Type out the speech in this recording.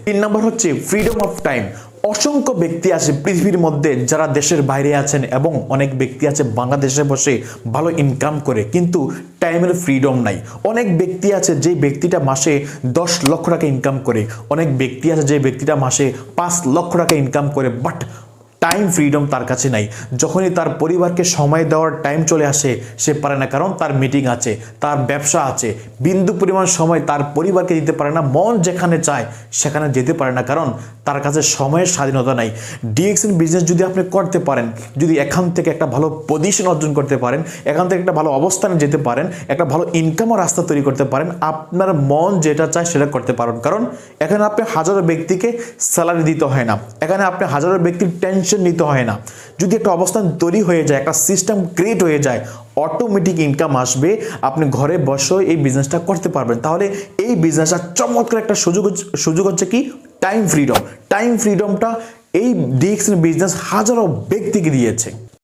তিন নম্বর হচ্ছে freedom of time. অসংখ্য ব্যক্তি আছে পৃথিবীর মধ্যে যারা দেশের বাইরে আছেন এবং অনেক ব্যক্তি আছে বাংলাদেশে বসে ভালো ইনকাম করে, কিন্তু টাইমের ফ্রিডম নাই। অনেক ব্যক্তি আছে যে ব্যক্তিটা মাসে 10 লক্ষ টাকা ইনকাম করে, অনেক ব্যক্তি আছে যে ব্যক্তিটা মাসে 5 লক্ষ টাকা ইনকাম করে, বাট টাইম ফ্রিডম তার কাছে নাই। যখনই তার পরিবারকে সময় দেওয়ার টাইম চলে আসে সে পারে না, কারণ তার মিটিং আছে, তার ব্যবসা আছে, বিন্দু পরিমাণ সময় তার পরিবারকে দিতে পারে না। মন যেখানে চায় সেখানে যেতে পারে না, কারণ তার কাছে সময়ের স্বাধীনতা নাই। ডিএক্সএন বিজনেস যদি আপনি করতে পারেন, যদি এখান থেকে একটা ভালো পজিশন অর্জন করতে পারেন, এখান থেকে একটা ভালো অবস্থানে যেতে পারেন, একটা ভালো ইনকামের রাস্তা তৈরি করতে পারেন, আপনার মন যেটা চায় সেটা করতে পারেন। কারণ এখানে আপনি হাজারো ব্যক্তিকে স্যালারি দিতে হয় না, এখানে আপনি হাজারো ব্যক্তির টেনশন নিতে হয় না। যদি একটা অবস্থান তৈরি হয়ে যায়, একটা সিস্টেম ক্রিয়েট হয়ে যায়, অটোমেটিক ইনকাম আসবে, আপনি ঘরে বসে এই বিজনেসটা করতে পারবেন। তাহলে এই বিজনেসটা চমৎকার একটা সুযোগ হচ্ছে কি টাইম ফ্রিডম। টাইম ফ্রিডমটা এই ডিএক্সএন বিজনেস হাজারো ব্যক্তিকে দিয়েছে।